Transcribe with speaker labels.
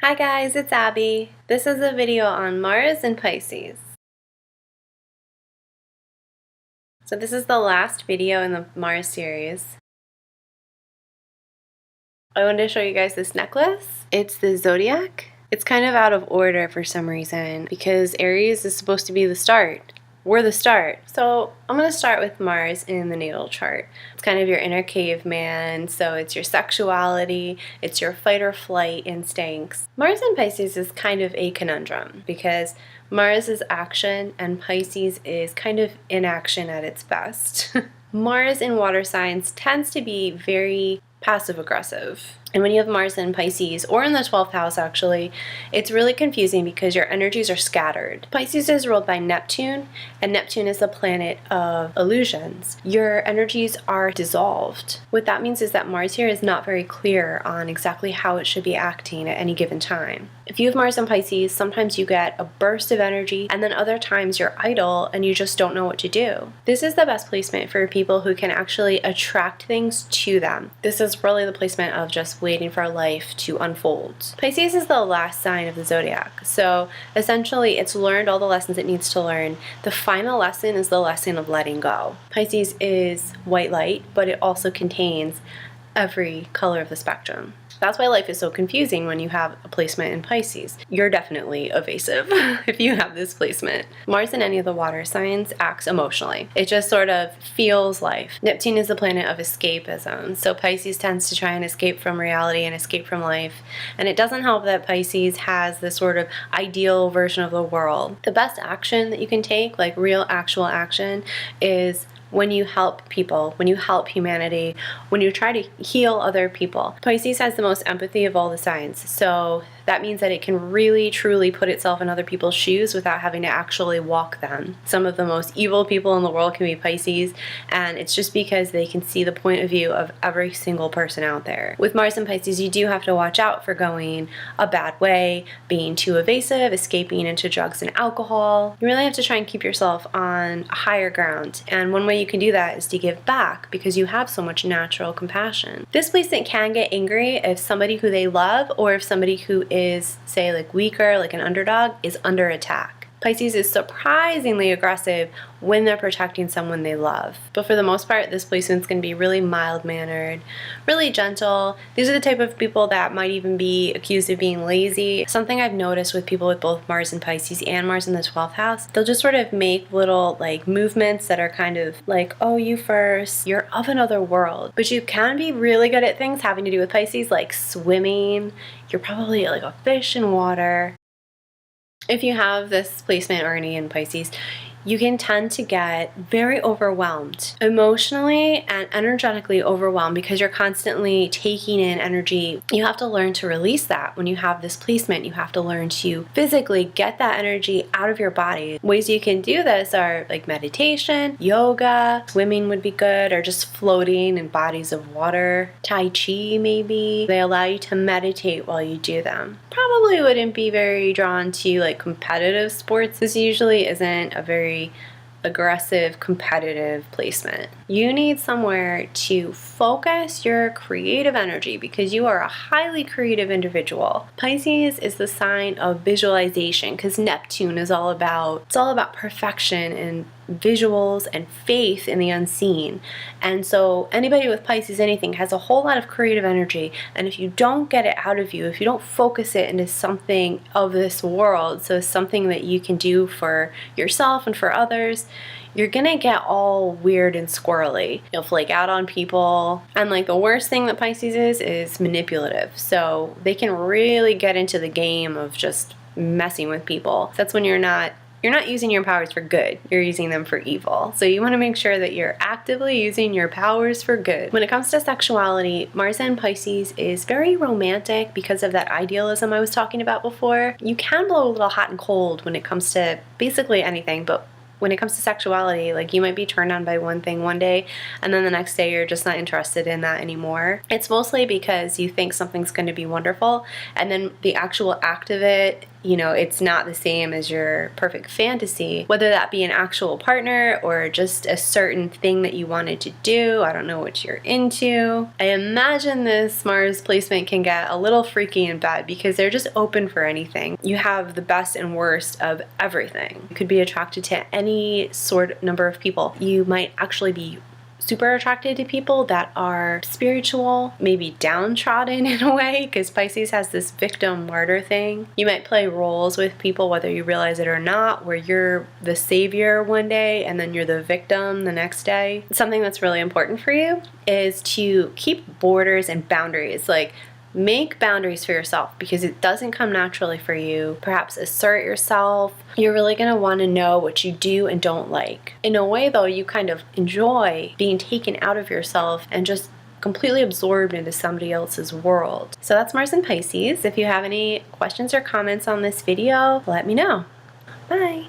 Speaker 1: Hi guys, it's Abby. This is a video on Mars and Pisces. So this is the last video in the Mars series. I wanted to show you guys this necklace. It's the zodiac. It's kind of out of order for some reason because Aries is supposed to be the start. We're the start. So I'm going to start with Mars in the natal chart. It's kind of your inner caveman, so it's your sexuality, it's your fight or flight instincts. Mars in Pisces is kind of a conundrum because Mars is action and Pisces is kind of inaction at its best. Mars in water signs tends to be very passive-aggressive. And when you have Mars in Pisces, or in the 12th house actually, it's really confusing because your energies are scattered. Pisces is ruled by Neptune, and Neptune is the planet of illusions. Your energies are dissolved. What that means is that Mars here is not very clear on exactly how it should be acting at any given time. If you have Mars in Pisces, sometimes you get a burst of energy, and then other times you're idle and you just don't know what to do. This is the best placement for people who can actually attract things to them. This is really the placement of just waiting for life to unfold. Pisces is the last sign of the zodiac, so essentially it's learned all the lessons it needs to learn. The final lesson is the lesson of letting go. Pisces is white light, but it also contains every color of the spectrum. That's why life is so confusing when you have a placement in Pisces. You're definitely evasive if you have this placement. Mars in any of the water signs acts emotionally. It just sort of feels life. Neptune is the planet of escapism, so Pisces tends to try and escape from reality and escape from life. And it doesn't help that Pisces has this sort of ideal version of the world. The best action that you can take, like real actual action, is when you help people, when you help humanity, when you try to heal other people. Pisces has the most empathy of all the signs, so that means that it can really truly put itself in other people's shoes without having to actually walk them. Some of the most evil people in the world can be Pisces, and it's just because they can see the point of view of every single person out there. With Mars and Pisces, you do have to watch out for going a bad way, being too evasive, escaping into drugs and alcohol. You really have to try and keep yourself on a higher ground, and one way you can do that is to give back because you have so much natural compassion. This placement can get angry if somebody who they love or if somebody who is, say, like weaker, like an underdog, is under attack. Pisces is surprisingly aggressive when they're protecting someone they love. But for the most part, this placement's going to be really mild-mannered, really gentle. These are the type of people that might even be accused of being lazy. Something I've noticed with people with both Mars in Pisces and Mars in the 12th house, they'll just sort of make little like movements that are kind of like, oh, you first, you're of another world. But you can be really good at things having to do with Pisces, like swimming. You're probably like a fish in water. If you have this placement already in Pisces, you can tend to get very overwhelmed, emotionally and energetically overwhelmed because you're constantly taking in energy. You have to learn to release that. When you have this placement, you have to learn to physically get that energy out of your body. Ways you can do this are like meditation, yoga, swimming would be good, or just floating in bodies of water. Tai Chi maybe. They allow you to meditate while you do them. Probably wouldn't be very drawn to like competitive sports. This usually isn't a very aggressive, competitive placement. You need somewhere to focus your creative energy because you are a highly creative individual. Pisces is the sign of visualization because Neptune is all about perfection and visuals and faith in the unseen. And so anybody with Pisces anything has a whole lot of creative energy, and if you don't get it out of you, if you don't focus it into something of this world, so something that you can do for yourself and for others, you're gonna get all weird and squirrely. You'll flake out on people. And like the worst thing that Pisces is manipulative. So they can really get into the game of just messing with people. That's when you're not using your powers for good, you're using them for evil. So you want to make sure that you're actively using your powers for good. When it comes to sexuality, Mars in Pisces is very romantic because of that idealism I was talking about before. You can blow a little hot and cold when it comes to basically anything, but when it comes to sexuality, like you might be turned on by one thing one day and then the next day you're just not interested in that anymore. It's mostly because you think something's going to be wonderful and then the actual act of it, you know, it's not the same as your perfect fantasy, whether that be an actual partner or just a certain thing that you wanted to do. I don't know what you're into. I imagine this Mars placement can get a little freaky and bad because they're just open for anything. You have the best and worst of everything. You could be attracted to any sort number of people. You might actually be super attracted to people that are spiritual, maybe downtrodden in a way, because Pisces has this victim martyr thing. You might play roles with people whether you realize it or not, where you're the savior one day and then you're the victim the next day. Something that's really important for you is to keep borders and boundaries. Like, make boundaries for yourself because it doesn't come naturally for you. Perhaps assert yourself. You're really going to want to know what you do and don't like. In a way, though, you kind of enjoy being taken out of yourself and just completely absorbed into somebody else's world. So that's Mars in Pisces. If you have any questions or comments on this video, let me know. Bye.